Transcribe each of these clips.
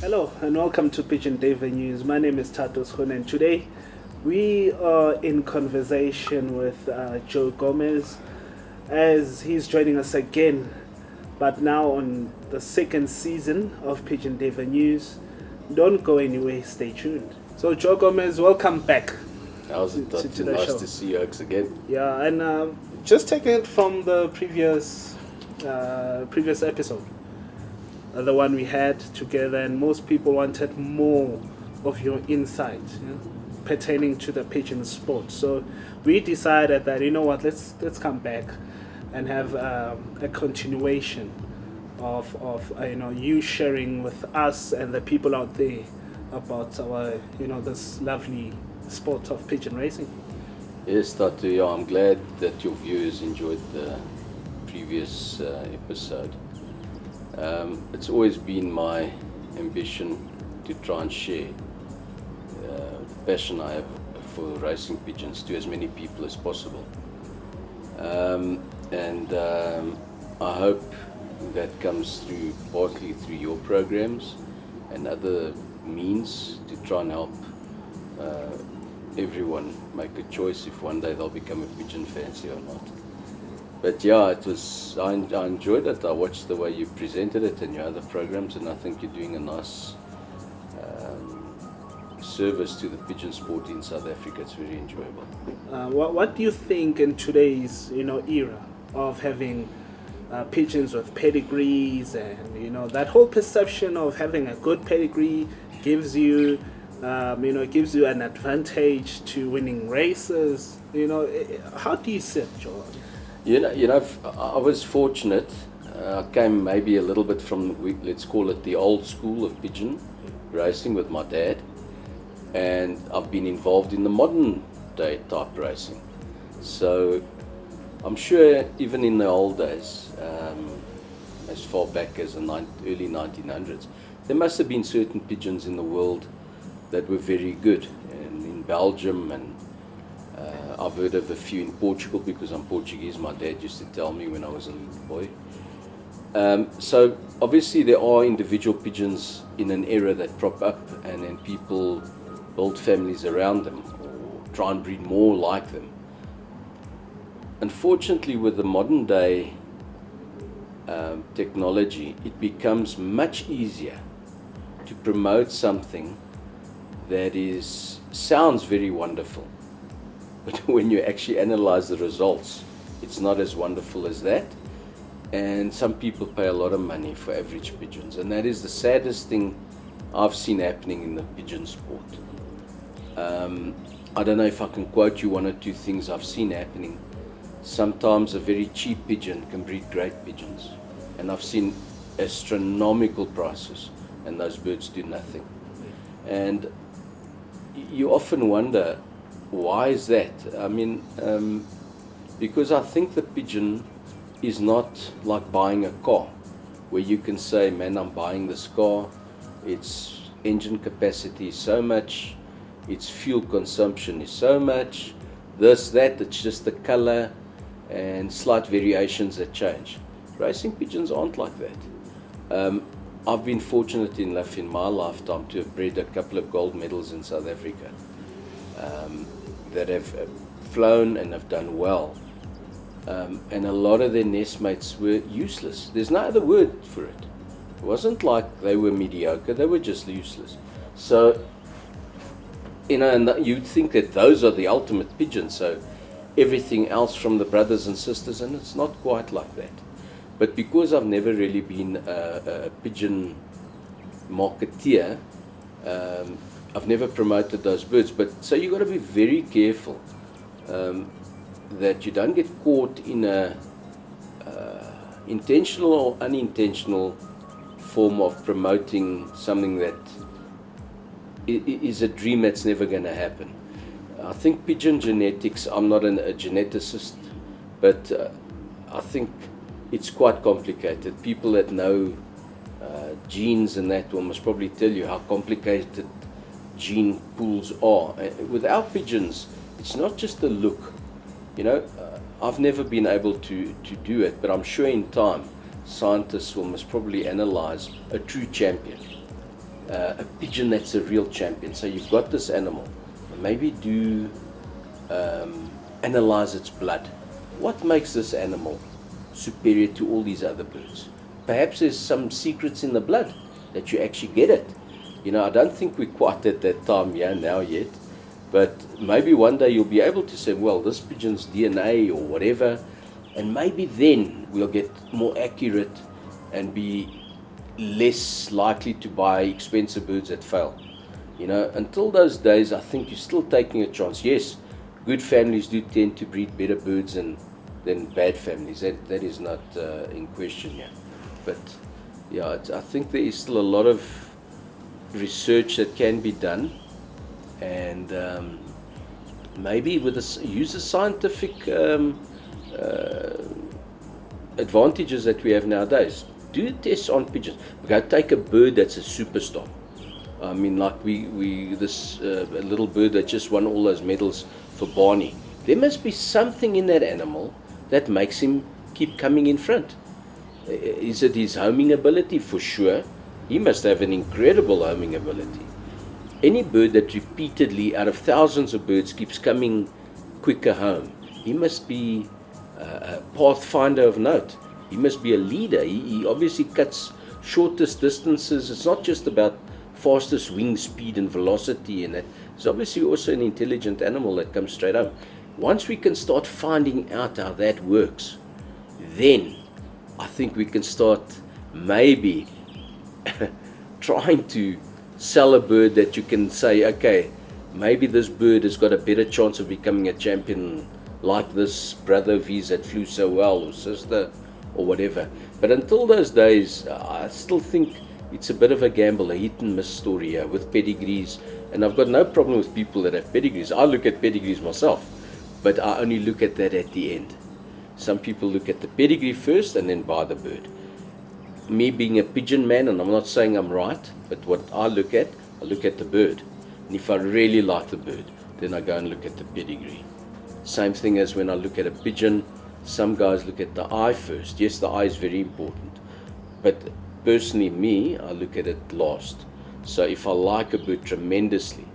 Hello and welcome to Pigeon Duiwe News. My name is Tatos Khone, and today we are in conversation with Joe Gomes as he's joining us again, but now on the second season of Pigeon Duiwe News. Don't go anywhere, stay tuned. So Joe Gomes, welcome back. How's it, to the nice show. to see you again. Yeah, and just taking it from the previous episode, the one we had together, and most people wanted more of your insight, pertaining to the pigeon sport. So we decided that, you know what, let's come back and have a continuation of you sharing with us and the people out there about our this lovely sport of pigeon racing. Yes, Tatu, yeah, I'm glad that your viewers enjoyed the previous episode. It's always been my ambition to try and share the passion I have for racing pigeons to as many people as possible. I hope that comes through partly through your programs and other means to try and help everyone make a choice if one day they'll become a pigeon fancier or not. But yeah, I enjoyed it. I watched the way you presented it and your other programs, and I think you're doing a nice service to the pigeon sport in South Africa. It's very enjoyable. What do you think in today's era of having pigeons with pedigrees, and that whole perception of having a good pedigree gives you an advantage to winning races? How do you see it, Joe? I was fortunate. I came maybe a little bit from, let's call it the old school of pigeon racing with my dad, and I've been involved in the modern day type racing. So I'm sure even in the old days, as far back as the early 1900s, there must have been certain pigeons in the world that were very good, and in Belgium, and I've heard of a few in Portugal because I'm Portuguese. My dad used to tell me when I was a little boy. So obviously there are individual pigeons in an era that prop up, and then people build families around them or try and breed more like them. Unfortunately, with the modern day technology, it becomes much easier to promote something that sounds very wonderful, but when you actually analyze the results, it's not as wonderful as that. And some people pay a lot of money for average pigeons, and that is the saddest thing I've seen happening in the pigeon sport. I don't know if I can quote you one or two things I've seen happening. Sometimes a very cheap pigeon can breed great pigeons, and I've seen astronomical prices, and those birds do nothing. And you often wonder, why is that? I mean, because I think the pigeon is not like buying a car, where you can say, man, I'm buying this car, its engine capacity is so much, its fuel consumption is so much, this, that, it's just the color and slight variations that change. Racing pigeons aren't like that. I've been fortunate enough in my lifetime to have bred a couple of gold medals in South Africa that have flown and have done well. And a lot of their nestmates were useless. There's no other word for it. It wasn't like they were mediocre, they were just useless. So, and you'd think that those are the ultimate pigeons, so everything else from the brothers and sisters, and it's not quite like that. But because I've never really been a pigeon marketeer, I've never promoted those birds. But so you've got to be very careful that you don't get caught in a intentional or unintentional form of promoting something that is a dream that's never going to happen. I think pigeon genetics, I'm not a geneticist, but I think it's quite complicated. People that know genes and that will must probably tell you how complicated gene pools are. With our pigeons, it's not just the look. I've never been able to do it, but I'm sure in time scientists will must probably analyze a true champion. a pigeon that's a real champion. So you've got this animal, maybe do analyze its blood. What makes this animal superior to all these other birds? Perhaps there's some secrets in the blood that you actually get it. You know, I don't think we're quite at that time now yet, but maybe one day you'll be able to say, well, this pigeon's DNA or whatever, and maybe then we'll get more accurate and be less likely to buy expensive birds that fail. You know, until those days, I think you're still taking a chance. Yes, good families do tend to breed better birds than bad families. That is not in question here. But yeah, I think there is still a lot of research that can be done, and maybe use the scientific advantages that we have nowadays. Do tests on pigeons. Go take a bird that's a superstar. I mean, like this little bird that just won all those medals for Barney. There must be something in that animal that makes him keep coming in front. Is it his homing ability? For sure. He must have an incredible homing ability. Any bird that repeatedly, out of thousands of birds, keeps coming quicker home, he must be a pathfinder of note. He must be a leader. He obviously cuts shortest distances. It's not just about fastest wing speed and velocity and that. It's obviously also an intelligent animal that comes straight home. Once we can start finding out how that works, then I think we can start maybe trying to sell a bird that you can say, okay, maybe this bird has got a better chance of becoming a champion like this brother of his that flew so well, or sister, or whatever. But until those days, I still think it's a bit of a gamble, a hit and miss story here with pedigrees. And I've got no problem with people that have pedigrees. I look at pedigrees myself, but I only look at that at the end. Some people look at the pedigree first and then buy the bird. Me being a pigeon man, and I'm not saying I'm right, but what I look at the bird. And if I really like the bird, then I go and look at the pedigree. Same thing as when I look at a pigeon, some guys look at the eye first. Yes, the eye is very important, but personally me, I look at it last. So if I like a bird tremendously,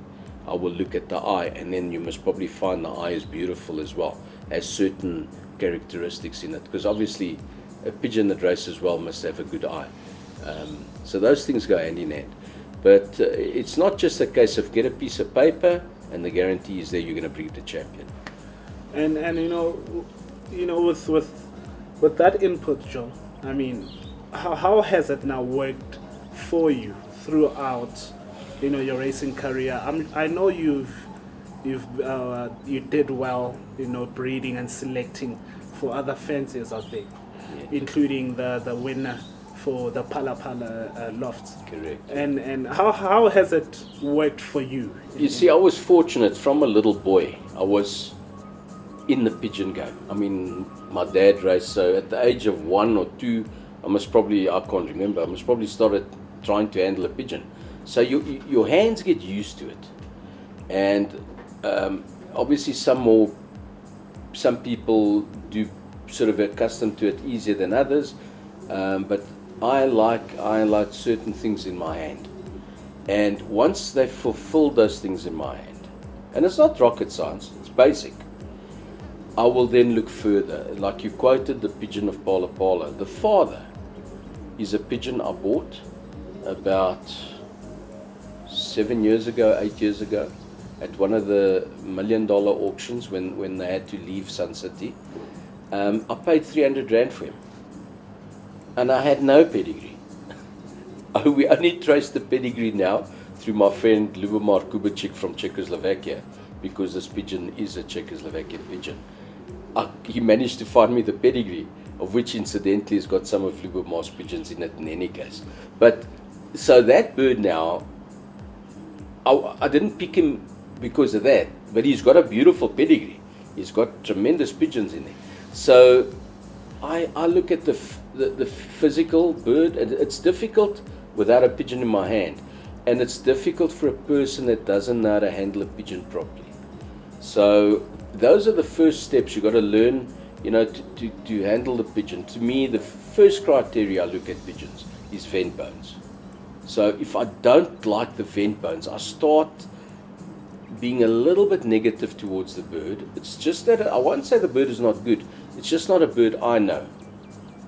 I will look at the eye, and then you must probably find the eye is beautiful as well, has certain characteristics in it, because obviously a pigeon that races well must have a good eye. So those things go hand in hand. But it's not just a case of get a piece of paper and the guarantee is there you're going to breed the champion. And with that input, Joe, I mean, how has it now worked for you throughout, your racing career? I know you did well, breeding and selecting for other fanciers out there, including the winner for the Pala Lofts. Correct. And how has it worked for you? You see, I was fortunate from a little boy. I was in the pigeon game. I mean, my dad raced, so at the age of 1 or 2, I must probably started trying to handle a pigeon. So your hands get used to it. And obviously some people do sort of accustomed to it easier than others, but I like certain things in my hand, and once they've fulfilled those things in my hand, and it's not rocket science, it's basic, I will then look further. Like you quoted the pigeon of Pala Pala, the father is a pigeon I bought about 7 years ago, 8 years ago, at one of the $1 million auctions when they had to leave Sun City. I paid 300 Rand for him, and I had no pedigree. We only trace the pedigree now through my friend Lubomir Kubicek from Czechoslovakia, because this pigeon is a Czechoslovakian pigeon. He managed to find me the pedigree, of which incidentally has got some of Lubomir's pigeons in it in any case. But so that bird now, I didn't pick him because of that, but he's got a beautiful pedigree. He's got tremendous pigeons in there. So I look at the physical bird, and it's difficult without a pigeon in my hand, and it's difficult for a person that doesn't know how to handle a pigeon properly. So those are the first steps you got to learn, to handle the pigeon. To me, the first criteria I look at pigeons is vent bones. So if I don't like the vent bones, I start being a little bit negative towards the bird. It's just that I won't say the bird is not good. It's just not a bird I know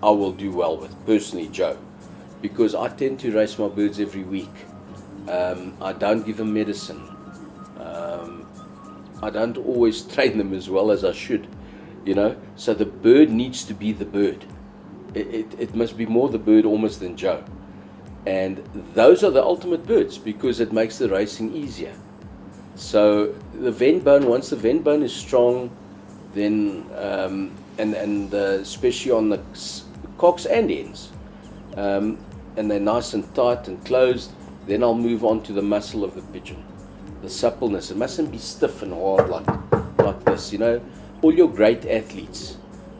I will do well with, personally, Joe, because I tend to race my birds every week. I don't give them medicine. I don't always train them as well as I should, So the bird needs to be the bird. It must be more the bird almost than Joe. And those are the ultimate birds because it makes the racing easier. So the vent bone, once the vent bone is strong, then and especially on the cocks and hens, and they're nice and tight and closed, then I'll move on to the muscle of the pigeon, the suppleness. It mustn't be stiff and hard like this, All your great athletes,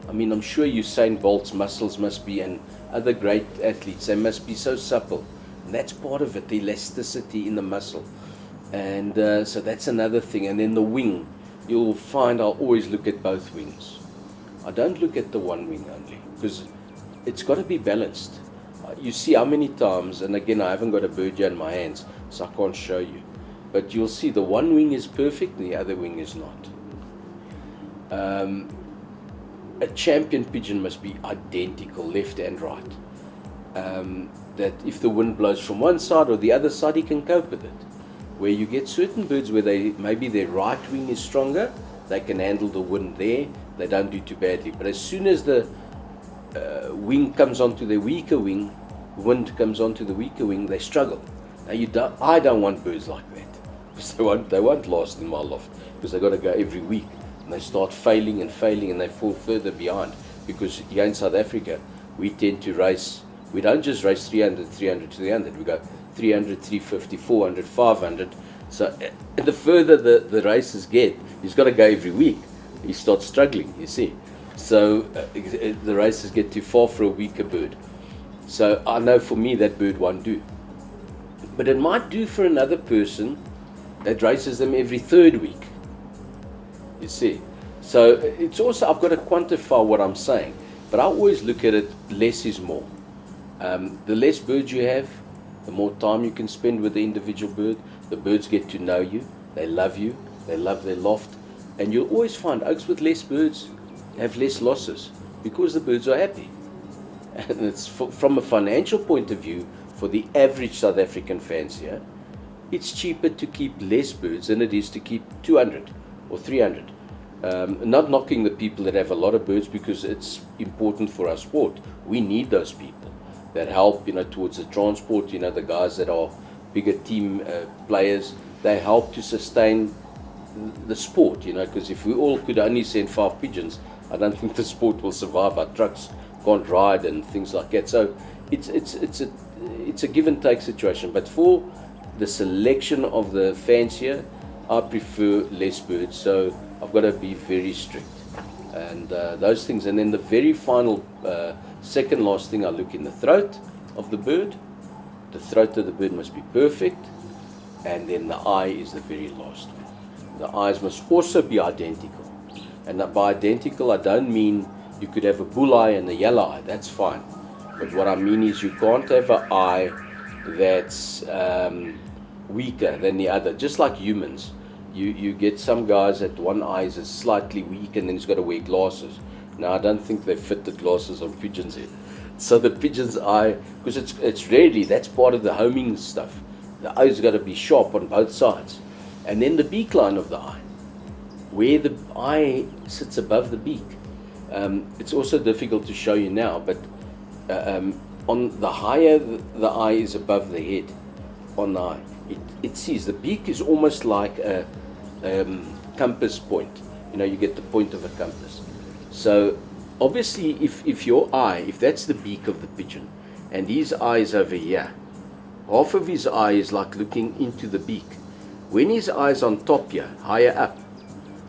I mean, I'm sure Usain Bolt's muscles must be, and other great athletes, they must be so supple. And that's part of it, the elasticity in the muscle. And so that's another thing. And then the wing, you'll find I'll always look at both wings. I don't look at the one wing only, because it's got to be balanced. You see how many times, and again, I haven't got a bird here in my hands, so I can't show you. But you'll see the one wing is perfect, and the other wing is not. A champion pigeon must be identical, left and right. That if the wind blows from one side or the other side, he can cope with it. Where you get certain birds where maybe their right wing is stronger, they can handle the wind there, they don't do too badly. But as soon as the wing comes onto the weaker wing, wind comes onto the weaker wing, they struggle. Now I don't want birds like that, because they won't last in my loft, because they've got to go every week, and they start failing, and they fall further behind. Because here in South Africa, we tend to race, we don't just race 300, 300, 300, we go 300, 350, 400, 500. So the further the races get, he's got to go every week. He starts struggling, you see. So the races get too far for a weaker bird. So I know for me that bird won't do. But it might do for another person that races them every third week. You see. So it's also, I've got to quantify what I'm saying. But I always look at it, less is more. The less birds you have, the more time you can spend with the individual bird. The birds get to know you, they love their loft. And you'll always find oaks with less birds have less losses because the birds are happy. And it's from a financial point of view, for the average South African fancier, it's cheaper to keep less birds than it is to keep 200 or 300. Not knocking the people that have a lot of birds, because it's important for our sport. We need those people that help, towards the transport. The guys that are bigger team players, they help to sustain the sport. Because if we all could only send 5 pigeons, I don't think the sport will survive. Our trucks can't ride and things like that. So it's a give and take situation. But for the selection of the fancier, I prefer less birds. So I've got to be very strict. And those things. And then the very final, second last thing, I look in the throat of the bird. The throat of the bird must be perfect. And then the eye is the very last one. The eyes must also be identical. And by identical, I don't mean you could have a bull eye and a yellow eye. That's fine. But what I mean is you can't have an eye that's weaker than the other. Just like humans. You get some guys that one eye is slightly weak and then he's got to wear glasses. Now, I don't think they fit the glasses on pigeons here. So the pigeon's eye, because it's rarely, that's part of the homing stuff. The eye's got to be sharp on both sides. And then the beak line of the eye, where the eye sits above the beak. It's also difficult to show you now, but on the higher the eye is above the head, on the eye, it sees. The beak is almost like a compass point. You get the point of a compass. So obviously, if your eye, if that's the beak of the pigeon, and his eye is over here, half of his eye is like looking into the beak. When his eye is on top here, higher up,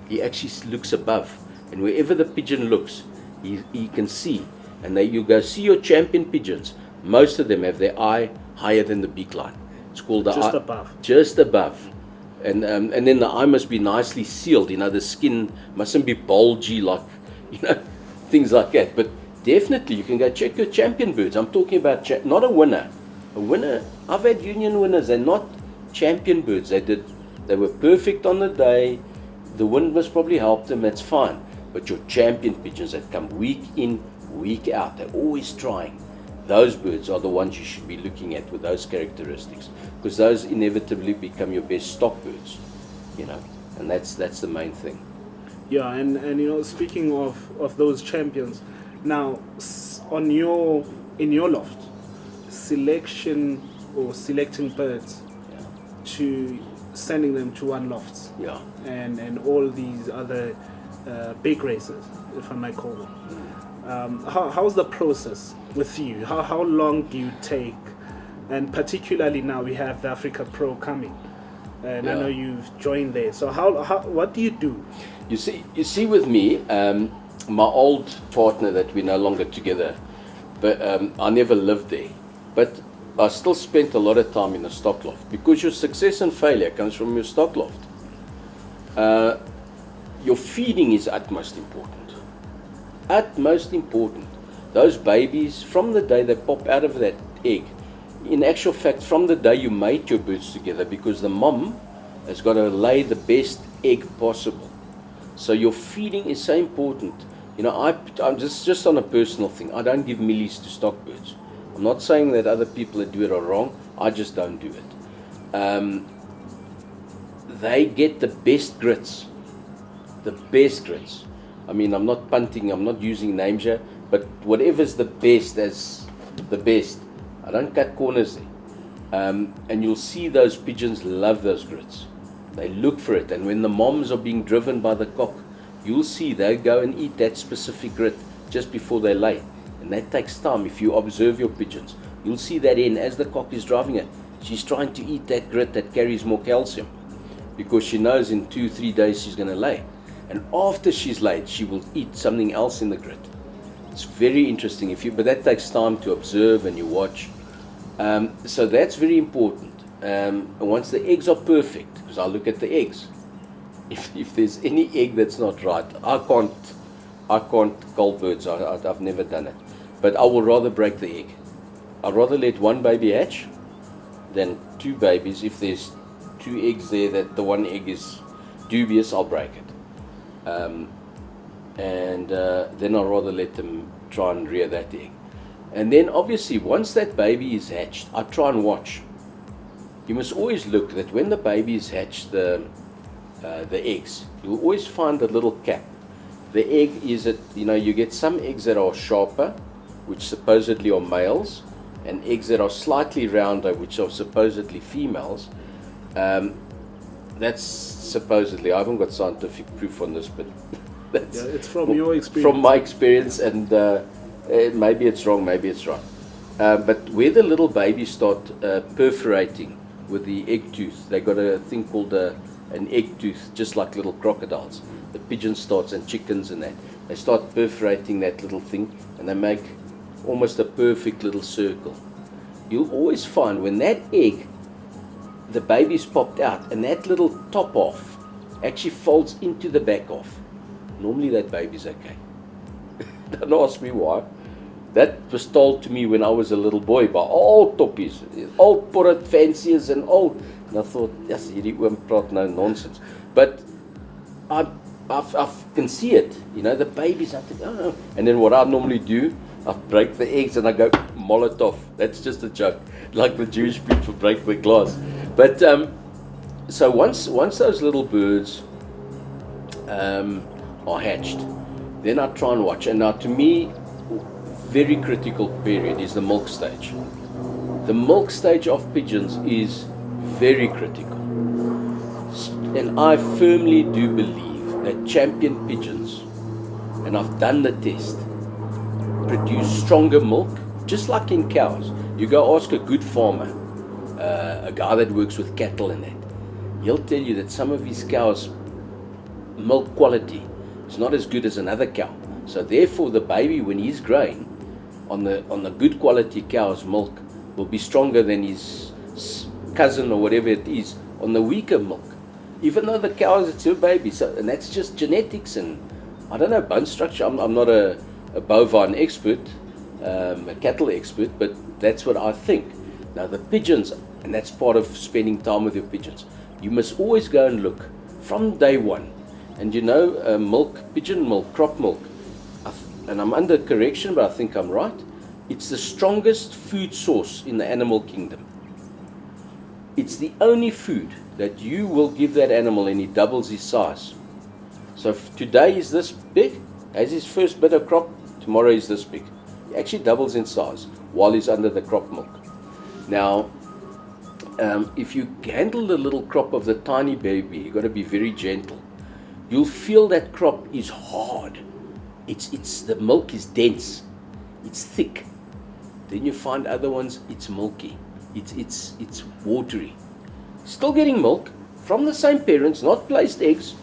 he actually looks above. And wherever the pigeon looks, he can see. And you go see your champion pigeons. Most of them have their eye higher than the beak line. It's called the just eye, above. Just above. And then the eye must be nicely sealed. The skin mustn't be bulgy, like, things like that. But definitely, you can go check your champion birds. I'm talking about not a winner. A winner, I've had union winners, they're not champion birds. They were perfect on the day. The wind must probably help them, that's fine. But your champion pigeons that come week in, week out, they're always trying. Those birds are the ones you should be looking at with those characteristics, because those inevitably become your best stock birds, and that's the main thing. Yeah, and speaking of those champions, now in your loft, selection or selecting birds to sending them to one lofts, and all these other big races, if I might call them. How's the process with you? How long do you take? And particularly now we have the Africa Pro coming, and I know you've joined there. So what do you do? You see, with me, my old partner that we're no longer together, but I never lived there, but I still spent a lot of time in the stock loft, because your success and failure comes from your stock loft. Your feeding is utmost important. Utmost important. Those babies, from the day they pop out of that egg, in actual fact, from the day you mate your birds together, because the mom has got to lay the best egg possible. So your feeding is so important. I'm just on a personal thing. I don't give millies to stock birds. I'm not saying that other people that do it are wrong. I just don't do it. They get the best grits. The best grits. I mean, I'm not punting, I'm not using names here, but whatever's the best as the best. I don't cut corners there. And you'll see those pigeons love those grits. They look for it, and when the moms are being driven by the cock, you'll see they go and eat that specific grit just before they lay. And that takes time. If you observe your pigeons, you'll see that hen, as the cock is driving it, she's trying to eat that grit that carries more calcium, because she knows in 2-3 days she's going to lay. And after she's laid, she will eat something else in the grit. It's very interesting, but that takes time to observe and you watch. So that's very important. And once the eggs are perfect, because I look at the eggs, if there's any egg that's not right, I can't cull birds. I've never done it, but I will rather break the egg. I'd rather let one baby hatch than two babies. If there's two eggs there that the one egg is dubious, I'll break it. Then I'll rather let them try and rear that egg. And then obviously once that baby is hatched, I try and watch. You must always look that when the baby is hatched, the eggs, you'll always find a little cap. The egg is you get some eggs that are sharper, which supposedly are males, and eggs that are slightly rounder, which are supposedly females. That's supposedly, I haven't got scientific proof on this, but that's it's from your experience. From my experience, and maybe it's wrong, maybe it's right. But where the little babies start perforating with the egg tooth, they got a thing called an egg tooth, just like little crocodiles. The pigeon starts, and chickens and that, they start perforating that little thing, and they make almost a perfect little circle. You'll always find when that egg, the baby's popped out, and that little top off actually folds into the back off, normally that baby's okay. Don't ask me why. That was told to me when I was a little boy by old toppies, old Pigeon Fanciers and old. And I thought, yes, hierdie oom praat no nonsense. But I can see it, the babies. I think, oh. And then what I normally do, I break the eggs and I go Molotov. That's just a joke, like the Jewish people break the glass. But so once those little birds are hatched, then I try and watch. And now, to me, very critical period is the milk stage. The milk stage of pigeons is very critical. And I firmly do believe that champion pigeons, and I've done the test, produce stronger milk, just like in cows. You go ask a good farmer, a guy that works with cattle and that, he'll tell you that some of his cows' milk quality is not as good as another cow. So therefore the baby, when he's growing, on the good quality cow's milk will be stronger than his cousin or whatever it is on the weaker milk, even though the cow is her baby. So, and that's just genetics, and I don't know, bone structure. I'm not a bovine expert, a cattle expert, but that's what I think. Now the pigeons, and that's part of spending time with your pigeons, you must always go and look from day one. And you know, milk, pigeon milk, crop milk, and I'm under correction, but I think I'm right, it's the strongest food source in the animal kingdom. It's the only food that you will give that animal and he doubles his size. So today he's this big, has his first bit of crop, tomorrow he's this big. He actually doubles in size while he's under the crop milk. Now, if you handle the little crop of the tiny baby, you've got to be very gentle. You'll feel that crop is hard. The milk is dense. It's thick. Then you find other ones, it's milky. It's watery. Still getting milk from the same parents, not placed eggs.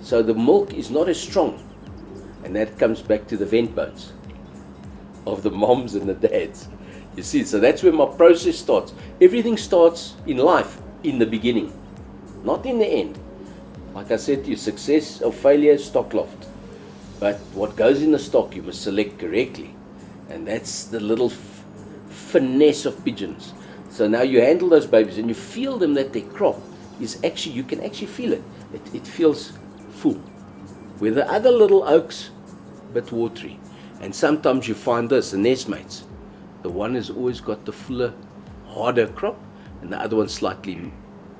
So the milk is not as strong. And that comes back to the vent bones of the moms and the dads. You see, so that's where my process starts. Everything starts in life in the beginning, not in the end. Like I said to you, success or failure, stock loft. But what goes in the stock, you must select correctly. And that's the little finesse of pigeons. So now you handle those babies and you feel them that their crop is actually, you can actually feel it. It feels full. Where the other little oaks, but watery. And sometimes you find this, the nestmates. The one has always got the fuller, harder crop, and the other one slightly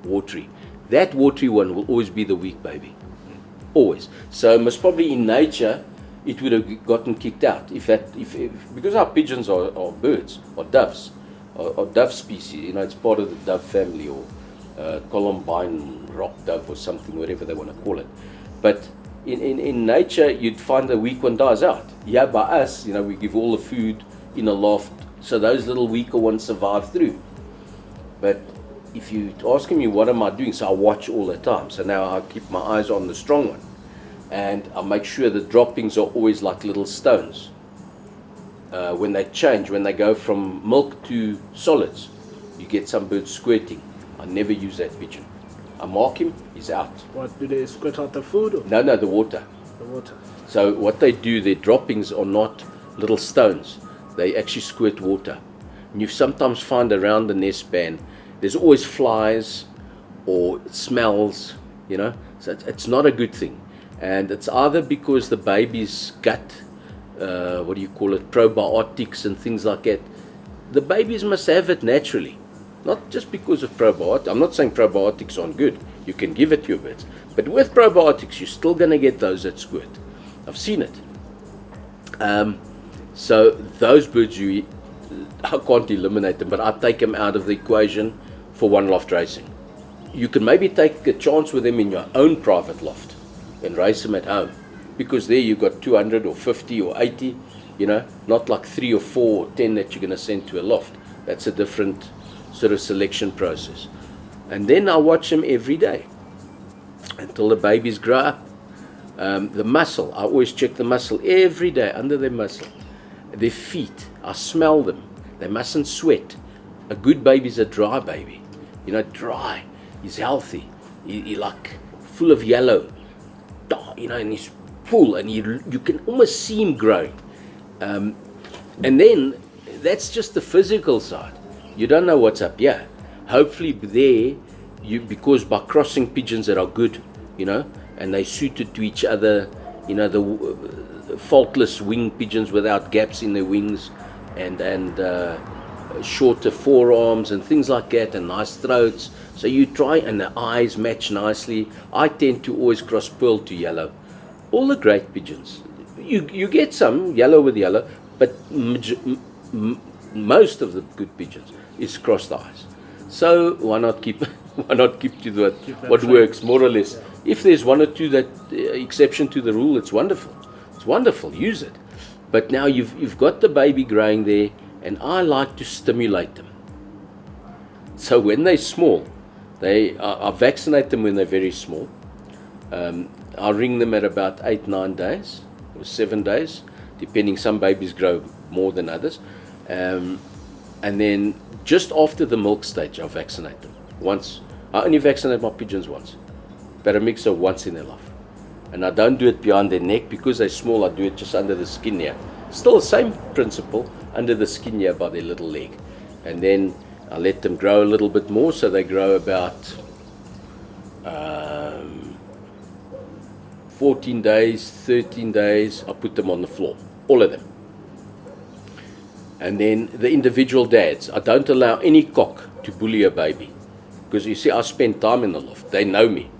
watery. That watery one will always be the weak baby. Always. So most probably in nature, it would have gotten kicked out. Because our pigeons are birds, or doves, or dove species, you know, it's part of the dove family, or Columbine rock dove or something, whatever they want to call it. But in nature, you'd find the weak one dies out. Yeah, by us, you know, we give all the food in a loft, so those little weaker ones survive through. But if you're asking me what am I doing, so I watch all the time. So now I keep my eyes on the strong one, and I make sure the droppings are always like little stones. When they change, when they go from milk to solids, you get some birds squirting. I never use that pigeon. I mark him, he's out. What, do they squirt out the food? Or? No, the water. The water. So what they do, their droppings are not little stones. They actually squirt water. And you sometimes find around the nest band, there's always flies or it smells, you know. So it's not a good thing. And it's either because the baby's gut, probiotics and things like that. The babies must have it naturally. Not just because of probiotics. I'm not saying probiotics aren't good. You can give it to your birds. But with probiotics, you're still going to get those that squirt. I've seen it. So those birds, I can't eliminate them, but I take them out of the equation for one loft racing. You can maybe take a chance with them in your own private loft and race them at home. Because there you've got 200 or 50 or 80, you know, not like 3 or 4 or 10 that you're going to send to a loft. That's a different sort of selection process. And then I watch them every day until the babies grow up. The muscle, I always check the muscle every day under their muscle. Their feet, I smell them. They mustn't sweat. A good baby's a dry baby. You know, dry. He's healthy. He like full of yellow. You know, and he's full, and you can almost see him growing. And then that's just the physical side. You don't know what's up here. Hopefully there, because by crossing pigeons that are good, you know, and they suited to each other, you know, the faultless wing pigeons without gaps in their wings, and shorter forearms and things like that, and nice throats. So you try, and the eyes match nicely. I tend to always cross pearl to yellow. All the great pigeons. You get some yellow with yellow, but most of the good pigeons is crossed eyes. So why not keep to what works more or less? If there's one or two that exception to the rule, it's wonderful. It's wonderful. Use it. But now you've got the baby growing there, and I like to stimulate them. So when they're small, I vaccinate them when they're very small. I ring them at about 8-9 days or 7 days, depending. Some babies grow more than others. And then just after the milk stage, I vaccinate them once. I only vaccinate my pigeons once. Paramyxo once in their life. And I don't do it behind their neck because they're small. I do it just under the skin here. Still the same principle, under the skin here by their little leg. And then I let them grow a little bit more, so they grow about 14 days, 13 days. I put them on the floor, all of them. And then the individual dads, I don't allow any cock to bully a baby, because you see, I spend time in the loft, they know me.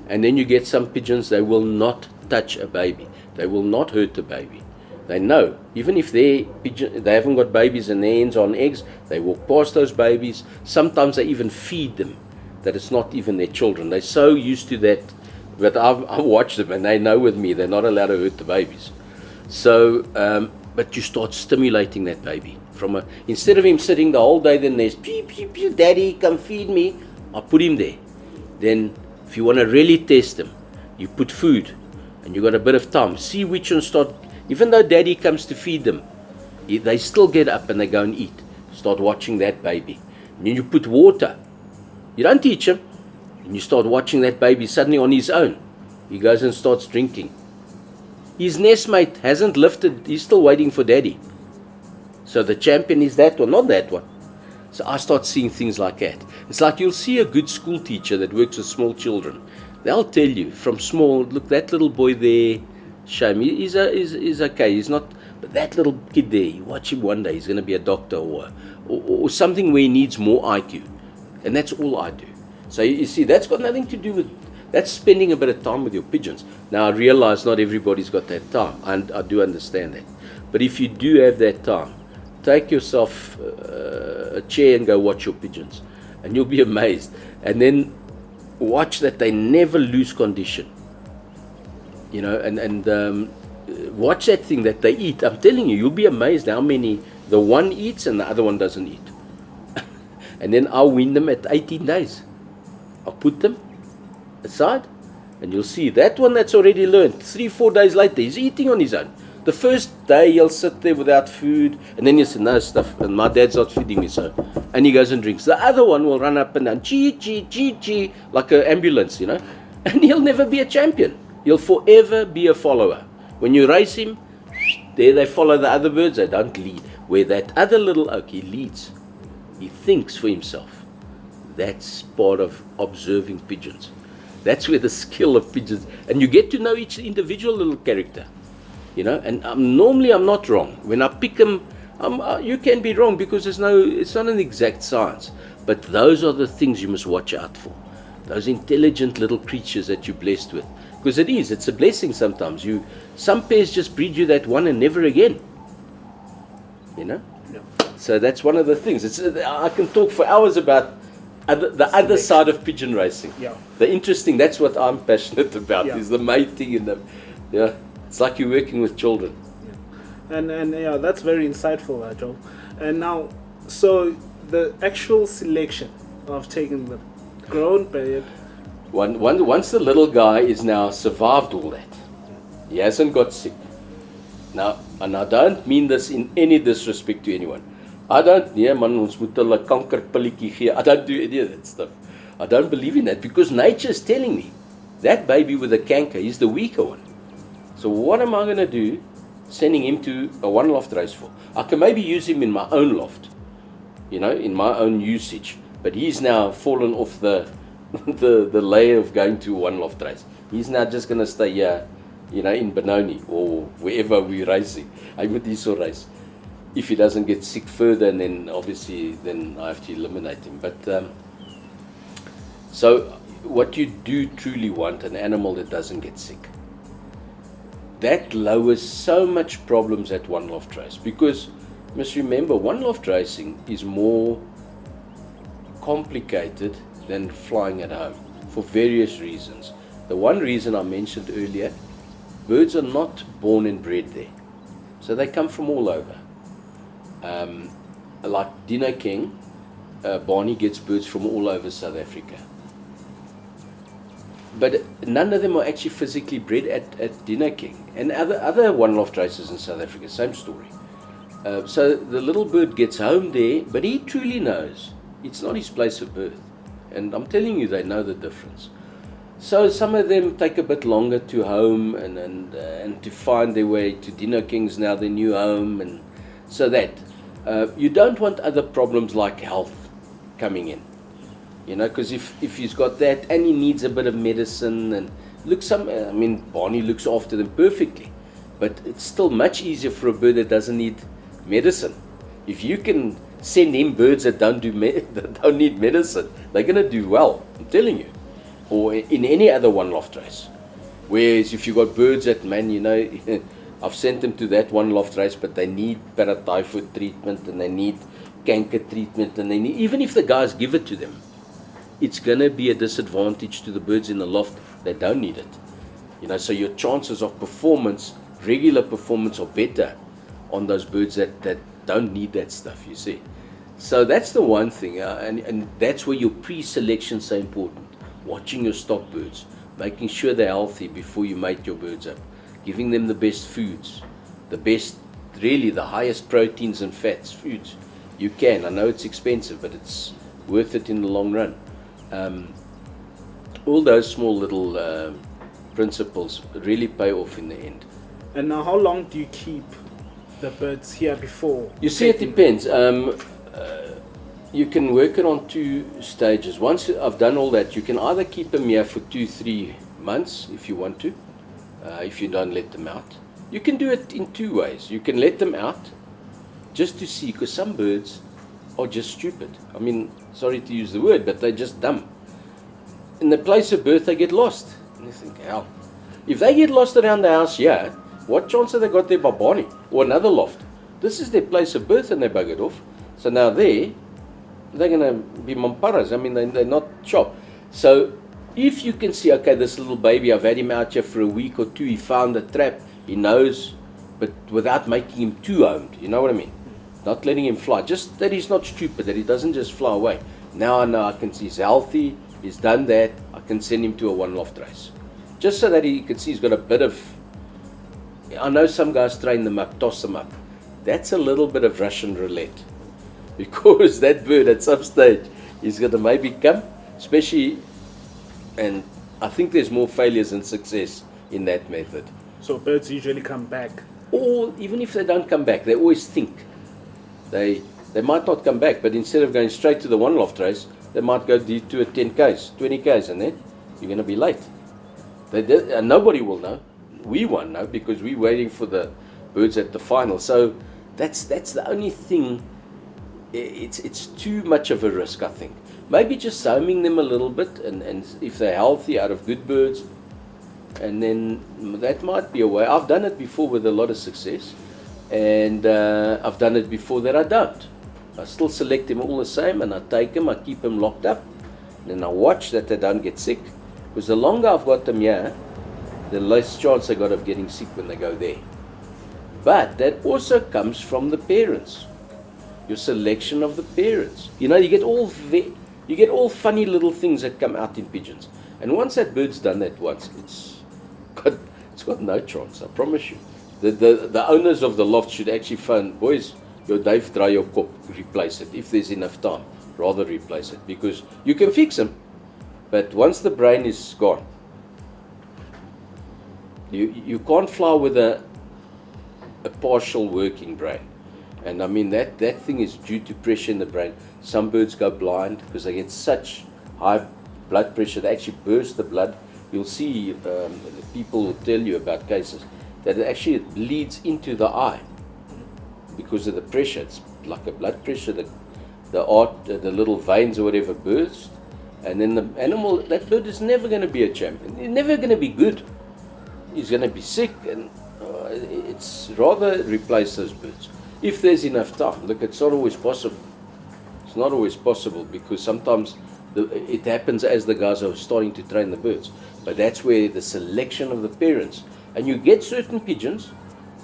And then you get some pigeons, they will not touch a baby, they will not hurt a baby. They know, even if they haven't got babies and their hands on eggs, they walk past those babies. Sometimes they even feed them, that it's not even their children. They're so used to that. But I watch them and they know with me, they're not allowed to hurt the babies. So, but you start stimulating that baby. Instead of him sitting the whole day, then there's, pew, pew, pew, daddy, come feed me. I put him there. Then, if you want to really test him, you put food and you got a bit of time. See which one start, even though daddy comes to feed them, they still get up and they go and eat. Start watching that baby. And then you put water. You don't teach him. And you start watching that baby suddenly on his own. He goes and starts drinking. His nestmate hasn't lifted. He's still waiting for daddy. So the champion is that one, not that one. So I start seeing things like that. It's like you'll see a good school teacher that works with small children. They'll tell you from small, look, that little boy there, shame, he's okay. He's not, but that little kid there, you watch him one day, he's going to be a doctor or something where he needs more IQ. And that's all I do. So you see, that's got nothing to do with, that's spending a bit of time with your pigeons. Now I realize not everybody's got that time, and I do understand that. But if you do have that time, take yourself a chair and go watch your pigeons, and you'll be amazed. And then watch that they never lose condition. You know, and watch that thing that they eat. I'm telling you, you'll be amazed how many the one eats and the other one doesn't eat. And then I'll wean them at 18 days. I'll put them aside, and you'll see that one that's already learned, 3-4 days later, he's eating on his own. The first day he'll sit there without food, and then he'll say, no stuff, and my dad's not feeding me, so. And he goes and drinks. The other one will run up and down, chee, chee, chee, chee, like an ambulance, you know. And he'll never be a champion. He'll forever be a follower. When you race him, there they follow the other birds, they don't lead. Where that other little oak, he leads. He thinks for himself. That's part of observing pigeons. That's where the skill of pigeons, and you get to know each individual little character, you know. And normally I'm not wrong when I pick them. You can be wrong because it's not an exact science. But those are the things you must watch out for. Those intelligent little creatures that you're blessed with, because it's a blessing sometimes. Some pairs just breed you that one and never again. You know. Yeah. So that's one of the things. I can talk for hours about the other side of pigeon racing. Yeah. That's what I'm passionate about, is the mating and it's like you're working with children. Yeah. And yeah, that's very insightful, Joe. And now, so the actual selection of taking the grown period. Once the little guy is now survived all that, he hasn't got sick. Now, and I don't mean this in any disrespect to anyone. I don't, ons moet hulle kankerpilletjie gee. I don't do any of that stuff. I don't believe in that because nature is telling me that baby with a canker is the weaker one. So what am I going to do sending him to a one loft race for? I can maybe use him in my own loft, in my own usage. But he's now fallen off the layer of going to one loft race. He's now just going to stay here, in Benoni or wherever we're racing. I would diesel race. If he doesn't get sick further, and then obviously then I have to eliminate him. But so what you do truly want, an animal that doesn't get sick. That lowers so much problems at one loft race, because you must remember, one loft racing is more complicated than flying at home for various reasons. The one reason I mentioned earlier, birds are not born and bred there, so they come from all over. Like Dino King, Barney gets birds from all over South Africa. But none of them are actually physically bred at Dino King. And other one loft races in South Africa, same story. So the little bird gets home there, but he truly knows it's not his place of birth. And I'm telling you, they know the difference. So some of them take a bit longer to home and to find their way to Dino King's now their new home, and so that. You don't want other problems like health coming in. You know, because if he's got that and he needs a bit of medicine and Barney looks after them perfectly, but it's still much easier for a bird that doesn't need medicine. If you can send him birds that don't need medicine, they're going to do well, I'm telling you. Or in any other one loft race. Whereas if you got birds that, I've sent them to that one loft race, but they need paratyphoid treatment and they need canker treatment, and even if the guys give it to them, it's going to be a disadvantage to the birds in the loft that don't need it. So your chances of performance, regular performance, are better on those birds that don't need that stuff, you see. So that's the one thing, and that's where your pre-selection is so important. Watching your stock birds, making sure they're healthy before you mate your birds up, giving them the best foods, the highest proteins and fats foods you can. I know it's expensive, but it's worth it in the long run. All those small little principles really pay off in the end. And now, how long do you keep the birds here before? You see, it depends. You can work it on 2 stages. Once I've done all that, you can either keep them here for 2-3 months if you want to, if you don't let them out. You can do it in 2 ways. You can let them out just to see, because some birds are just stupid. Sorry to use the word, but they're just dumb. In the place of birth, they get lost. And you think, hell, if they get lost around the house here, what chance have they got there by Barney or another loft? This is their place of birth and they buggered off. So now they're going to be mamparas. They're not sharp. So if you can see, okay, this little baby, I've had him out here for a week or 2, he found a trap, he knows, but without making him too owned, you know what I mean? Not letting him fly, just that he's not stupid, that he doesn't just fly away. Now I know I can see he's healthy, he's done that, I can send him to a one loft race. Just so that he can see he's got a bit of, I know some guys train them up, toss them up. That's a little bit of Russian roulette. Because that bird at some stage is going to maybe come, especially, and I think there's more failures than success in that method. So birds usually come back? Or even if they don't come back, they always think. They might not come back, but instead of going straight to the one loft race, they might go to a 10 Ks, 20 Ks, and then you're going to be late. And nobody will know. We won't know because we're waiting for the birds at the final. So that's the only thing. It's too much of a risk, I think. Maybe just homing them a little bit, and if they're healthy, out of good birds, and then that might be a way. I've done it before with a lot of success, and I've done it before that I don't. I still select them all the same, and I take them, I keep them locked up, and then I watch that they don't get sick, because the longer I've got them here, the less chance I got of getting sick when they go there. But that also comes from the parents. Your selection of the parents. You get all funny little things that come out in pigeons. And once that bird's done that once, it's got no chance, I promise you. The owners of the loft should actually phone, boys, your Dave dry your kop, replace it. If there's enough time, rather replace it. Because you can fix them, but once the brain is gone, you can't fly with a partial working brain. And that thing is due to pressure in the brain. Some birds go blind because they get such high blood pressure, they actually burst the blood. You'll see, people will tell you about cases that actually it bleeds into the eye because of the pressure. It's like a blood pressure, the little veins or whatever burst, and then the animal, that bird is never going to be a champion. He's never going to be good. He's going to be sick, and it's rather replace those birds. If there's enough time. Look, it's not always possible. It's not always possible because sometimes it happens as the guys are starting to train the birds. But that's where the selection of the parents, and you get certain pigeons,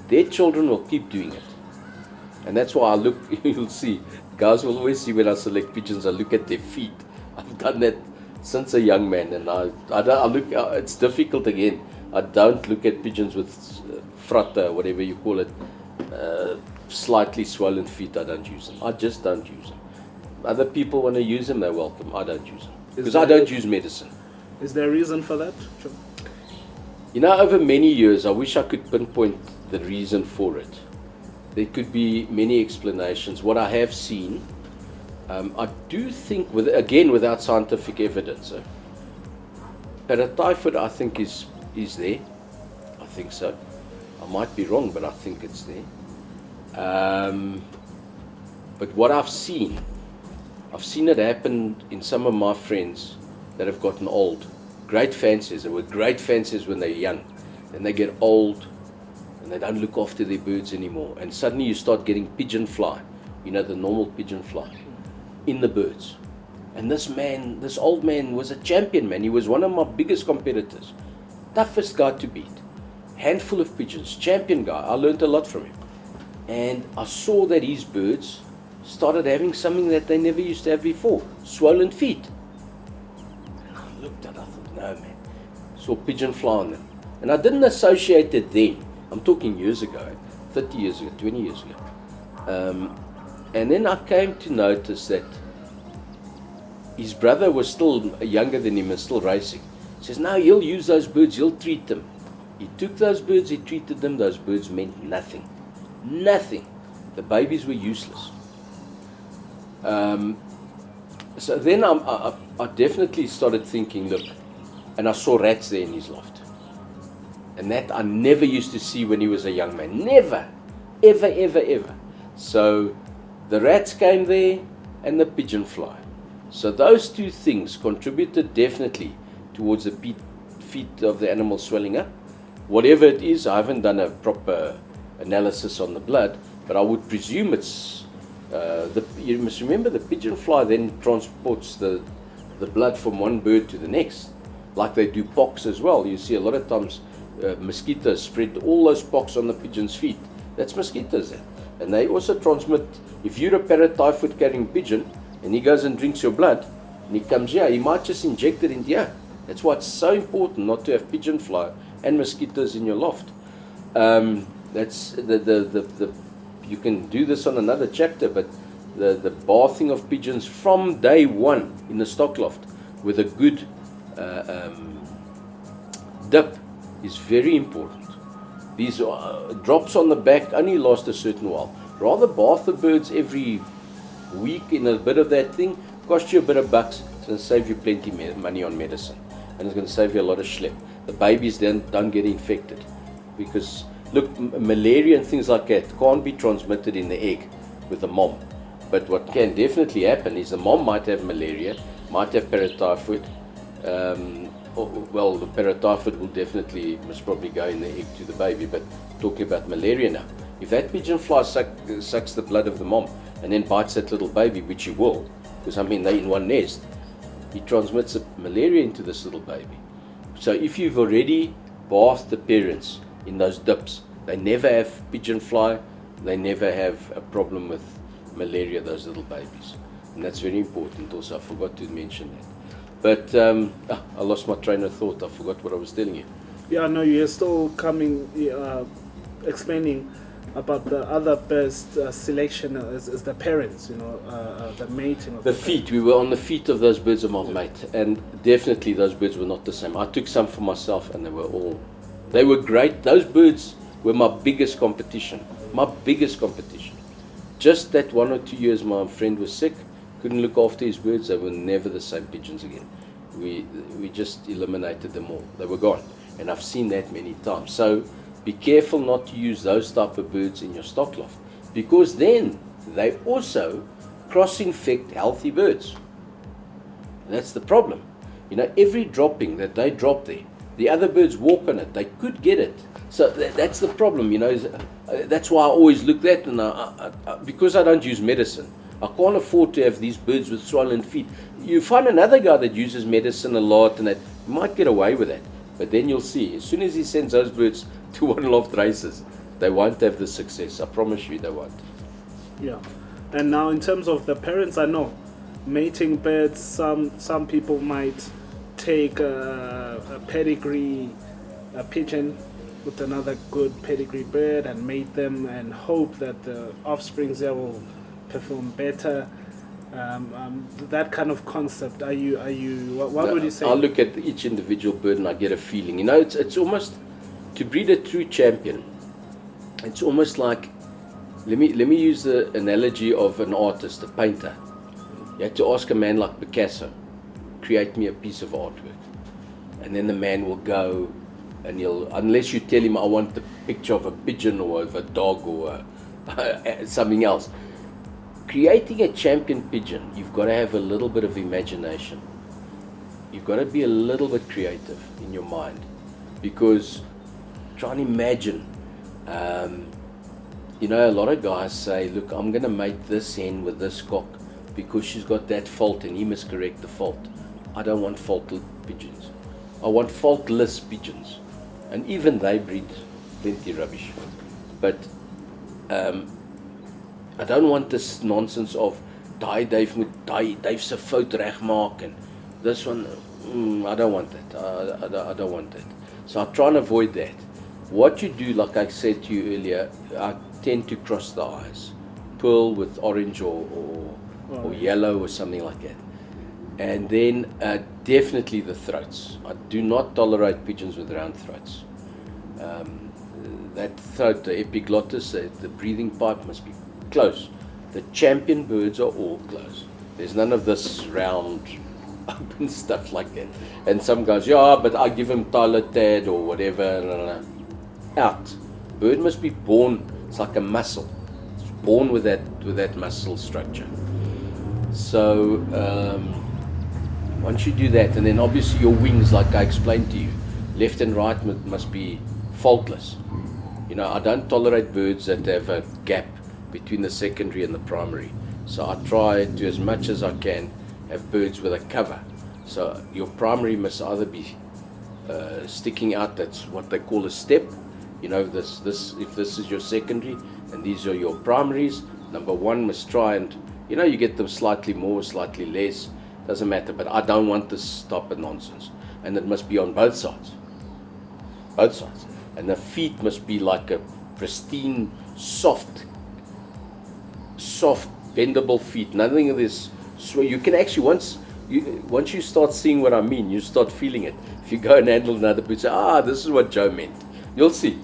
their children will keep doing it. And that's why I look, you'll see, guys will always see when I select pigeons, I look at their feet. I've done that since a young man, and I look, it's difficult again. I don't look at pigeons with fratta, whatever you call it, slightly swollen feet. I don't use them. I just don't use them. Other people want to use them, they're welcome. I don't use them because I don't use medicine. Is there a reason for that? Over many years, I wish I could pinpoint the reason for it. There could be many explanations. What I have seen, I do think, again without scientific evidence, paratyphoid I think is there. I think so. I might be wrong, but I think it's there. But what I've seen it happen in some of my friends that have gotten old. Great fanciers. They were great fanciers when they're young. Then they get old and they don't look after their birds anymore. And suddenly you start getting pigeon fly, the normal pigeon fly, in the birds. And this old man was a champion, man. He was one of my biggest competitors. Toughest guy to beat. Handful of pigeons, champion guy. I learned a lot from him. And I saw that his birds started having something that they never used to have before, swollen feet. And I looked at it, I thought, no man, saw pigeon fly on them. And I didn't associate it then. I'm talking years ago, 30 years ago, 20 years ago. And then I came to notice that his brother was still younger than him and still racing. He says, no, he'll use those birds, he'll treat them. He took those birds, he treated them, those birds meant nothing. Nothing. The babies were useless. So then I definitely started thinking, look, and I saw rats there in his loft. And that I never used to see when he was a young man. Never. Ever, ever, ever. So the rats came there and the pigeon fly. So those two things contributed definitely towards the feet of the animal swelling up. Whatever it is, I haven't done a proper analysis on the blood, but I would presume it's you must remember the pigeon fly then transports the blood from one bird to the next, like they do pox as well. You see a lot of times mosquitoes spread all those pox on the pigeon's feet. That's mosquitoes there. And they also transmit. If you're a paratyphoid carrying pigeon and he goes and drinks your blood and he comes here, he might just inject it into here. That's why it's so important not to have pigeon fly and mosquitoes in your loft. That's you can do this on another chapter, but the bathing of pigeons from day one in the stock loft with a good dip is very important. These drops on the back only last a certain while. Rather bath the birds every week in a bit of that thing, cost you a bit of bucks, it's going to save you plenty money on medicine, and it's going to save you a lot of schlep. The babies then don't get infected, because look, malaria and things like that can't be transmitted in the egg with the mom. But what can definitely happen is the mom might have malaria, might have paratyphoid. Well, the paratyphoid will definitely, must probably go in the egg to the baby, but talking about malaria now. If that pigeon fly sucks the blood of the mom and then bites that little baby, which he will, because they're in one nest, he transmits the malaria into this little baby. So if you've already bathed the parents in those dips, they never have pigeon fly, they never have a problem with malaria, those little babies. And that's very important also. I forgot to mention that. But I lost my train of thought. I forgot what I was telling you. Yeah, no, you're still explaining about the other best selection is the parents, the mating of the feet. Parents. We were on the feet of those birds of my mate, and definitely those birds were not the same. I took some for myself, and they were great. Those birds were my biggest competition. Just that 1 or 2 years my friend was sick, couldn't look after his birds. They were never the same pigeons again. We just eliminated them all. They were gone, and I've seen that many times. So be careful not to use those type of birds in your stock loft, because then they also cross-infect healthy birds. And that's the problem. Every dropping that they drop there, the other birds walk on it. They could get it. So that's the problem. That's why I always look at that, and because I don't use medicine, I can't afford to have these birds with swollen feet. You find another guy that uses medicine a lot, and that you might get away with that. But then you'll see, as soon as he sends those birds to one loft races, they won't have the success. I promise you they won't. Yeah. And now in terms of the parents, I know mating birds, some people might take a pedigree pigeon with another good pedigree bird and mate them and hope that the offsprings there will perform better. That kind of concept. What would you say? I look at each individual bird and I get a feeling. It's almost, to breed a true champion, it's almost like let me use the analogy of an artist, a painter. You had to ask a man like Picasso, create me a piece of artwork, and then the man will go, and unless you tell him I want the picture of a pigeon or of a dog or something else. Creating a champion pigeon, you've got to have a little bit of imagination. You've got to be a little bit creative in your mind, because try and imagine. A lot of guys say, look, I'm going to mate this hen with this cock because she's got that fault and he must correct the fault. I don't want faultless pigeons. I want faultless pigeons. And even they breed plenty rubbish. But I don't want this nonsense of Dave se fout regmaak and this one. I don't want that. I don't want that. So I try and avoid that. What you do, like I said to you earlier, I tend to cross the eyes, pearl with orange or yellow or something like that, and then definitely the throats. I do not tolerate pigeons with round throats. That throat, the epiglottis, the breathing pipe must be close. The champion birds are all close. There's none of this round, open stuff like that. And some guys, but I give him Tyler or whatever. Out. Bird must be born. It's like a muscle. It's born with that muscle structure. So once you do that, and then obviously your wings, like I explained to you, left and right must be faultless. I don't tolerate birds that have a gap between the secondary and the primary. So I try to, as much as I can, have birds with a cover. So your primary must either be sticking out. That's what they call a step. If this is your secondary and these are your primaries, number one must try and, you get them slightly more, slightly less, doesn't matter. But I don't want this type of nonsense. And it must be on both sides. Both sides. And the feet must be like a pristine, soft, bendable feet. Nothing of this. So you can actually, once you start seeing what I mean, you start feeling it. If you go and handle another bird, say, this is what Joe meant. You'll see.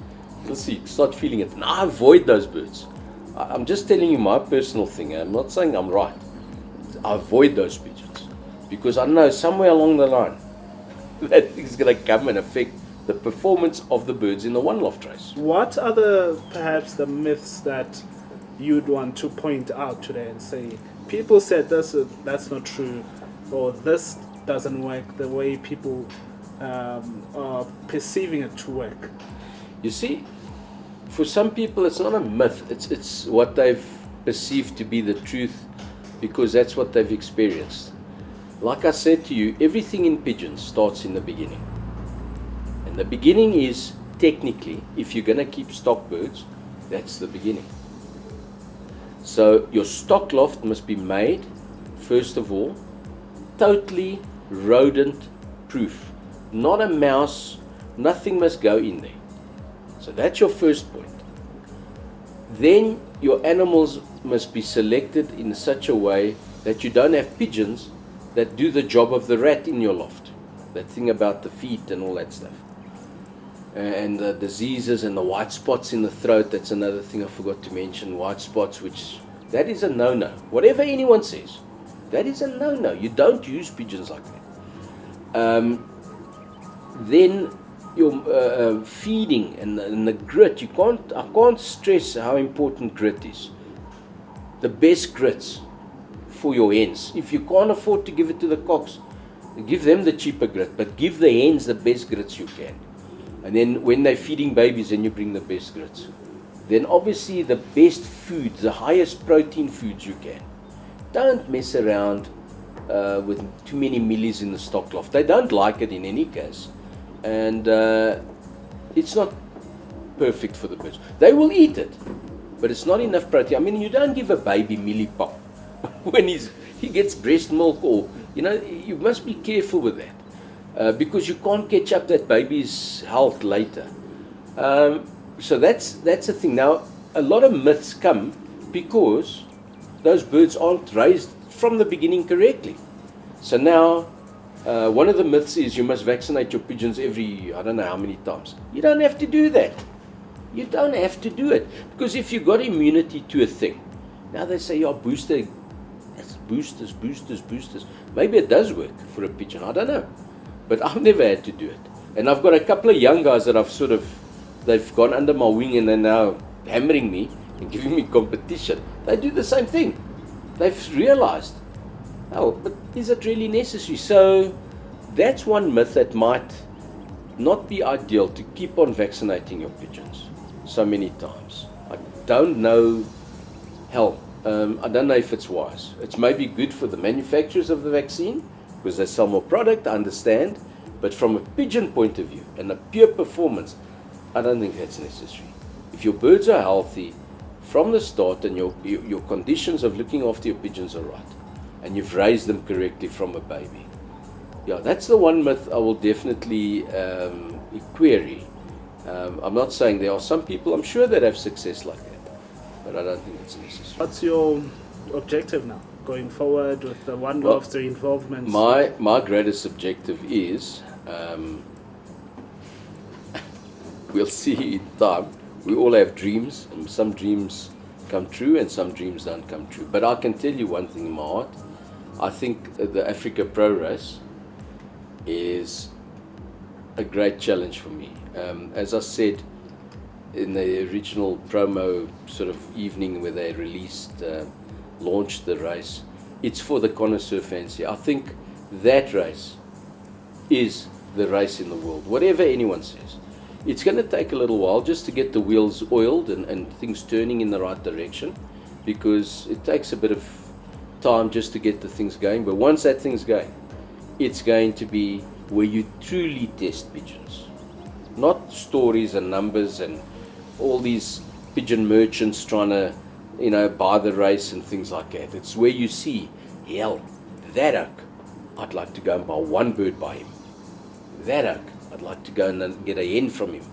Start feeling it. And I avoid those birds. I'm just telling you my personal thing. I'm not saying I'm right. I avoid those pigeons. Because I know somewhere along the line, that thing's going to come and affect the performance of the birds in the one loft race. What are perhaps the myths that you'd want to point out today and say, people said that's not true, or this doesn't work the way people are perceiving it to work? You see, for some people it's not a myth, it's what they've perceived to be the truth, because that's what they've experienced. Like I said to you, everything in pigeons starts in the beginning. And the beginning is, technically, if you're going to keep stock birds, that's the beginning. So your stock loft must be made, first of all, totally rodent proof. Not a mouse, nothing must go in there. So that's your first point. Then your animals must be selected in such a way that you don't have pigeons that do the job of the rat in your loft. That thing about the feet and all that stuff. And the diseases and the white spots in the throat, that's another thing I forgot to mention. White spots, that is a no-no. Whatever anyone says, that is a no-no. You don't use pigeons like that. Then your feeding and the grit. I can't stress how important grit is. The best grits for your hens. If you can't afford to give it to the cocks, give them the cheaper grit, but give the hens the best grits you can. And then when they're feeding babies, then you bring the best grits. Then obviously the best foods, the highest protein foods you can. Don't mess around with too many millies in the stock loft. They don't like it in any case. And it's not perfect for the birds. They will eat it, but it's not enough protein. I mean, you don't give a baby mealie pop when he gets breast milk, or, you must be careful with that. Because you can't catch up that baby's health later. So that's the thing. Now, a lot of myths come because those birds aren't raised from the beginning correctly. So now, one of the myths is you must vaccinate your pigeons every, I don't know how many times. You don't have to do that. You don't have to do it. Because if you got immunity to a thing, now they say, boosters. Maybe it does work for a pigeon, I don't know. But I've never had to do it. And I've got a couple of young guys that they've gone under my wing and they're now hammering me and giving me competition. They do the same thing. They've realized, but is it really necessary? So that's one myth that might not be ideal, to keep on vaccinating your pigeons so many times. I don't know, I don't know if it's wise. It's maybe good for the manufacturers of the vaccine because they sell more product, I understand. But from a pigeon point of view and a pure performance, I don't think that's necessary. If your birds are healthy from the start and your conditions of looking after your pigeons are right, and you've raised them correctly from a baby, that's the one myth I will definitely query. I'm not saying there are some people, I'm sure, that have success like that, but I don't think it's necessary. What's your objective now, going forward with the one of the involvements? My greatest objective is, we'll see in time. We all have dreams, and some dreams come true and some dreams don't come true. But I can tell you one thing in my heart. I think the Africa Pro race is a great challenge for me. As I said in the original promo sort of evening where they launched the race, it's for the connoisseur fancier. I think that race is the race in the world, whatever anyone says. It's going to take a little while just to get the wheels oiled and things turning in the right direction, because it takes a bit of time just to get the things going. But once that thing's going, it's going to be where you truly test pigeons. Not stories and numbers and all these pigeon merchants trying to, buy the race and things like that. It's where you see, that oak, I'd like to go and buy one bird by him. That oak, I'd like to go and get a hen from him.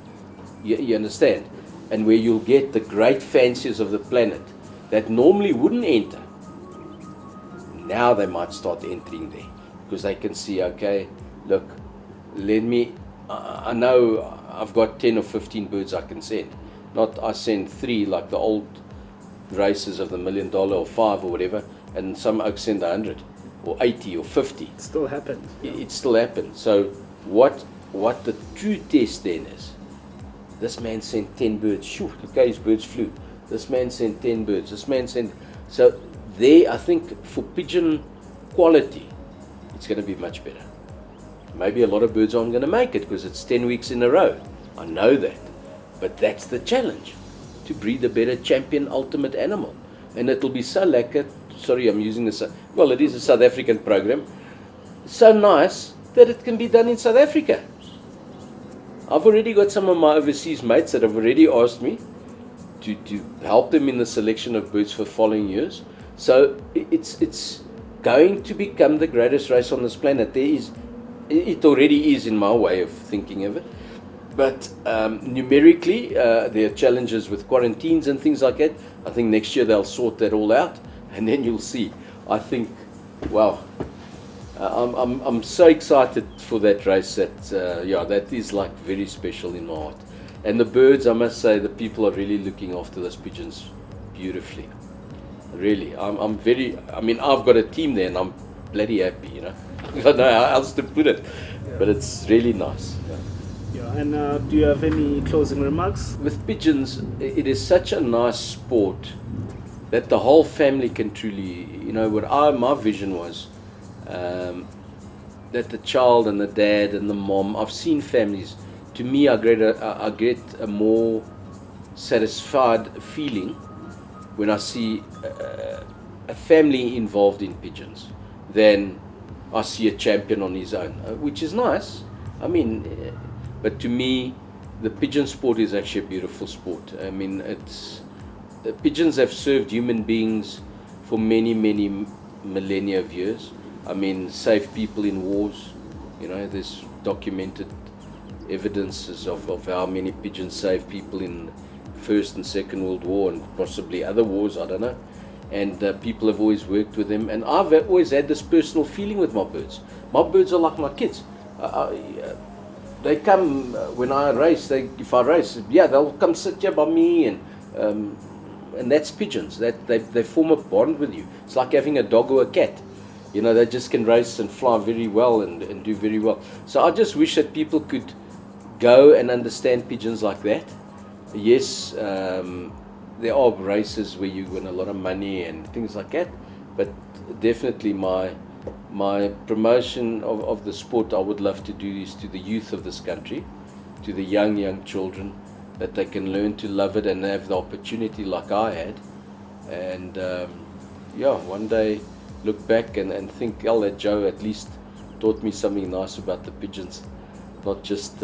You understand? And where you'll get the great fanciers of the planet that normally wouldn't enter. Now they might start entering there because they can see, okay, look, I know I've got 10 or 15 birds I can send. Not I send 3 like the old races of the $1 million or 5 or whatever, and some oaks send 100 or 80 or 50. It still happens. It still happens. So what the true test then is, this man sent 10 birds, shoo, look how his birds flew. This man sent 10 birds, this man sent, so there I think for pigeon quality, it's going to be much better. Maybe a lot of birds aren't going to make it because it's 10 weeks in a row. I know that. But that's the challenge, to breed a better champion ultimate animal. And it'll be so lekker, sorry I'm using this, well it is a South African program, so nice that it can be done in South Africa. I've already got some of my overseas mates that have already asked me to help them in the selection of birds for following years. So it's going to become the greatest race on this planet. It already is in my way of thinking of it. But numerically, there are challenges with quarantines and things like that. I think next year they'll sort that all out, and then you'll see. I think, wow, I'm so excited for that race that that is like very special in my heart. And the birds, I must say, the people are really looking after those pigeons beautifully. Really, I've got a team there, and I'm bloody happy. I don't know how else to put it, but it's really nice. And do you have any closing remarks? With pigeons, it is such a nice sport that the whole family can truly, my vision was that the child and the dad and the mom, I've seen families, to me I get a more satisfied feeling when I see a family involved in pigeons than I see a champion on his own, which is nice. But to me, the pigeon sport is actually a beautiful sport. The pigeons have served human beings for many, many millennia of years. Saved people in wars. There's documented evidences of how many pigeons saved people in First and Second World War and possibly other wars, I don't know. And people have always worked with them. And I've always had this personal feeling with my birds. My birds are like my kids. they come when I race. If I race, yeah, they'll come sit here by me, and that's pigeons. That they form a bond with you. It's like having a dog or a cat. You know, they just can race and fly very well and do very well. So I just wish that people could go and understand pigeons like that. Yes, there are races where you win a lot of money and things like that, but definitely my promotion of the sport I would love to do is to the youth of this country, to the young children, that they can learn to love it and have the opportunity like I had, and one day look back and think, oh, that Joe at least taught me something nice about the pigeons, not just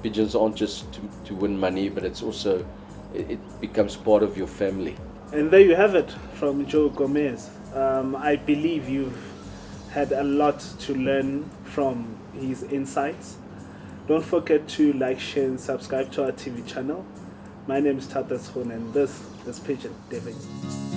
pigeons aren't just to win money, but it's also, it becomes part of your family. And there you have it from Joe Gomes. I believe you've had a lot to learn from his insights. Don't forget to like, share, and subscribe to our TV channel. My name is Tata Schoon, and this is Pigeon Duiwe.